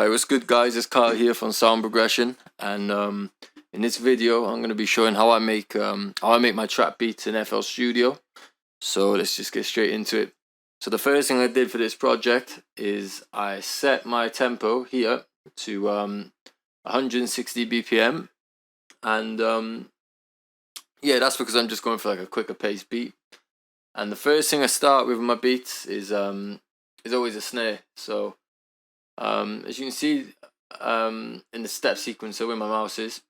Hi, what's good guys, it's Carl here from Sound Progression, and in this video I'm going to be showing how I make my trap beats in FL Studio. So let's just get straight into it. So the first thing I did for this project is I set my tempo here to 160 BPM, and yeah, that's because I'm just going for like a quicker pace beat. And the first thing I start with my beats is always a snare. So as you can see in the step sequencer where my mouse is,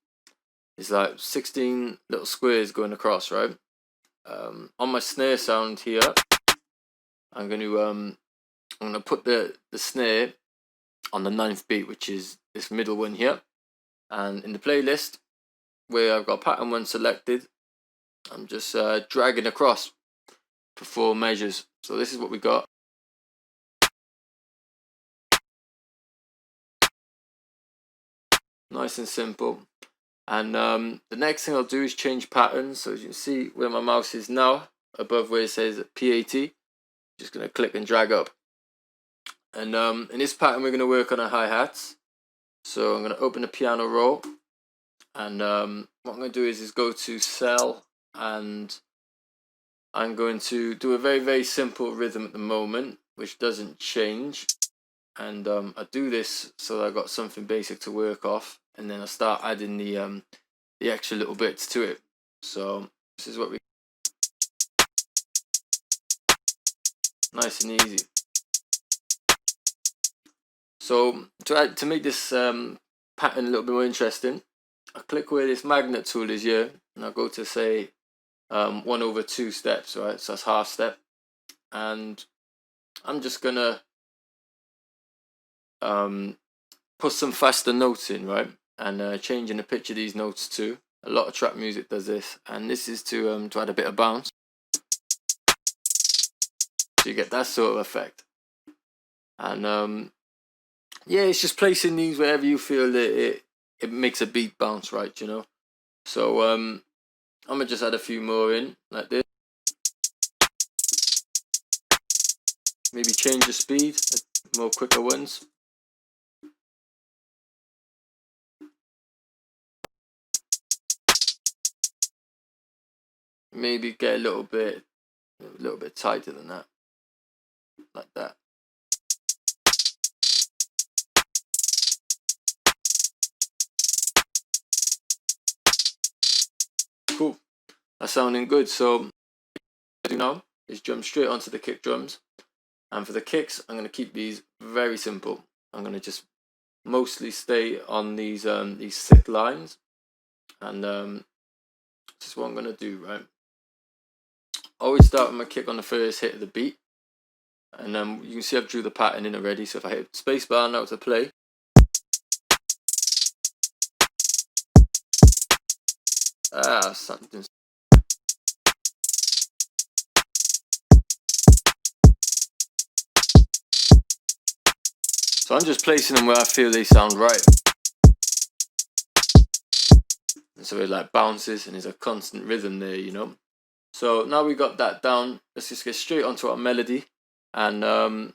it's like 16 little squares going across, right? On my snare sound here, I'm gonna put the snare on the 9th beat, which is this middle one here. And in the playlist where I've got pattern 1 selected, I'm just dragging across for 4 measures. So this is what we got. Nice and simple. And the next thing I'll do is change patterns. So as you can see where my mouse is now, above where it says PAT, just going to click and drag up. And in this pattern we're going to work on our hi-hats. So I'm going to open the piano roll, and what I'm going to do is go to cell, and I'm going to do a very simple rhythm at the moment, which doesn't change. And I do this so that I've got something basic to work off, and then I start adding the extra little bits to it. So this is what we, nice and easy. So to make this pattern a little bit more interesting, I click where this magnet tool is here, and I'll go to say 1/2 steps, right? So that's half step, and I'm just gonna put some faster notes in, right? And changing the pitch of these notes too. A lot of trap music does this, and this is to add a bit of bounce, so you get that sort of effect. And yeah, it's just placing these wherever you feel that it makes a beat bounce, right? You know. So I'm gonna just add a few more in like this. Maybe change the speed, more quicker ones. Maybe get a little bit tighter than that, like that. Cool, that's sounding good. So what I do now is jump straight onto the kick drums, and for the kicks I'm going to keep these very simple. I'm going to just mostly stay on these 6 lines, and this is what I'm going to do, right? Always start with my kick on the first hit of the beat, and you can see I've drew the pattern in already. So if I hit spacebar now to play, something. So I'm just placing them where I feel they sound right, and so it like bounces, and there's a constant rhythm there, you know. So now we got that down, let's just get straight onto our melody. And I've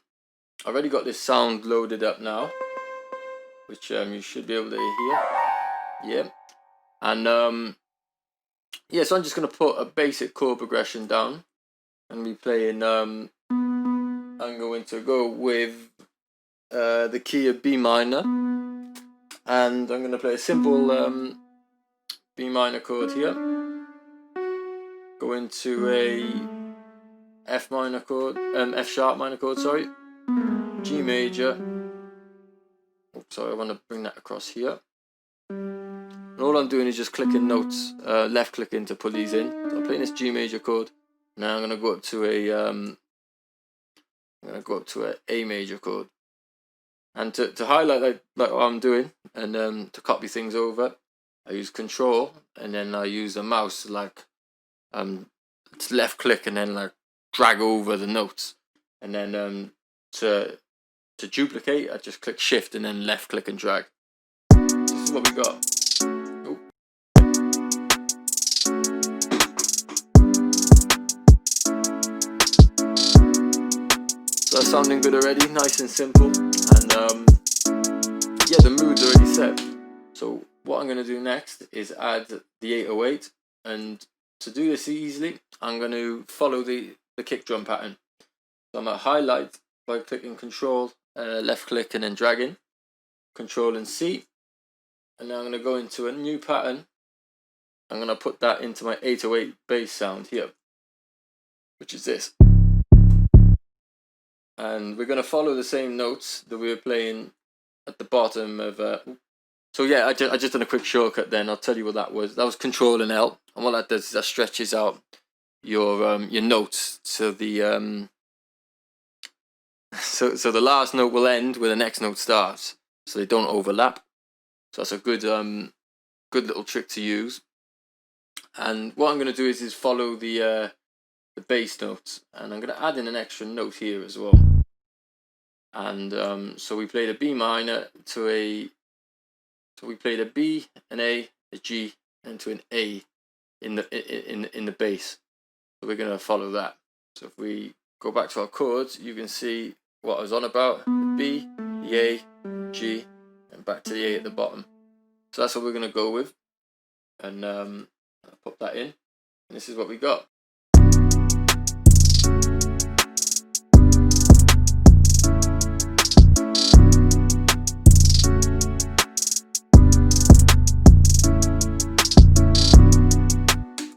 already got this sound loaded up now, which you should be able to hear. Yeah. And yeah, so I'm just going to put a basic chord progression down, and be playing I'm going to go with the key of B minor, and I'm going to play a simple B minor chord here, go into a F minor chord, F sharp minor chord, sorry, G major. Oops, sorry, I want to bring that across here. And all I'm doing is just clicking notes, left clicking to pull these in. So I'm playing this G major chord. Now I'm going to go up to a A major chord. And to highlight like what I'm doing, and to copy things over, I use Control, and then I use the mouse to like to left click and then like drag over the notes. And then to duplicate, I just click Shift and then left click and drag. This is what we got. Ooh. So that's sounding good already, nice and simple. And set. So what I'm going to do next is add the 808, and to do this easily, I'm going to follow the kick drum pattern. So I'm at highlight by clicking Control, left click, and then dragging, Control and C, and now I'm going to go into a new pattern. I'm going to put that into my 808 bass sound here, which is this. And we're going to follow the same notes that we were playing at the bottom of so yeah, I just done a quick shortcut then. I'll tell you what that was. That was Control and L, and what that does is that stretches out your notes so the so the last note will end where the next note starts, so they don't overlap. So that's a good little trick to use. And what I'm going to do is follow the bass notes, and I'm going to add in an extra note here as well. And so we played a B minor to a, so we played a B, an A, a G, and to an A in the bass. So we're going to follow that. So if we go back to our chords, you can see what I was on about: the B, the A, G, and back to the A at the bottom. So that's what we're going to go with, and I'll put that in, and this is what we got.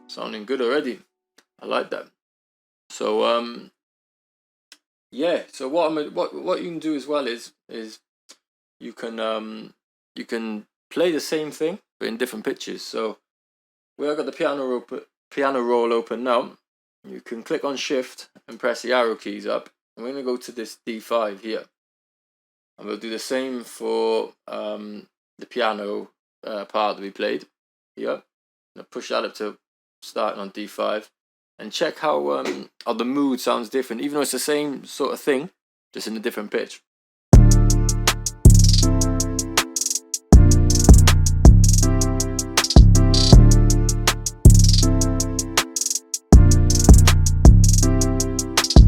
Sounding good already. I like that. So yeah. So what you can do as well is you can play the same thing but in different pitches. So where I got the piano roll open now, you can click on Shift and press the arrow keys up. I'm going to go to this D5 here, and we'll do the same for the piano part that we played here. I'll push that up to starting on D5, and check how the mood sounds different, even though it's the same sort of thing, just in a different pitch.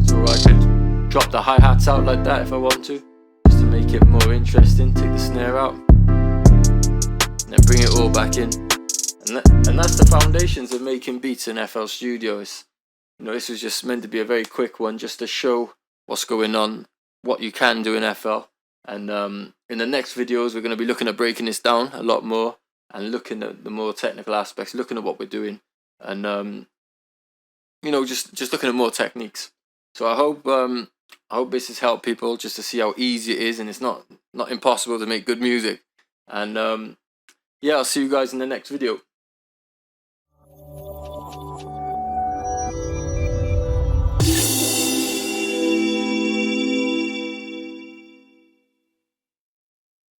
So I could drop the hi-hats out like that if I want to, just to make it more interesting. Take the snare out, and then bring it all back in. And that's the foundations of making beats in FL Studio. You know, this was just meant to be a very quick one, just to show what's going on, what you can do in FL. And in the next videos, we're going to be looking at breaking this down a lot more, and looking at the more technical aspects, looking at what we're doing, and you know, just looking at more techniques. So I hope this has helped people, just to see how easy it is, and it's not impossible to make good music. And yeah, I'll see you guys in the next video.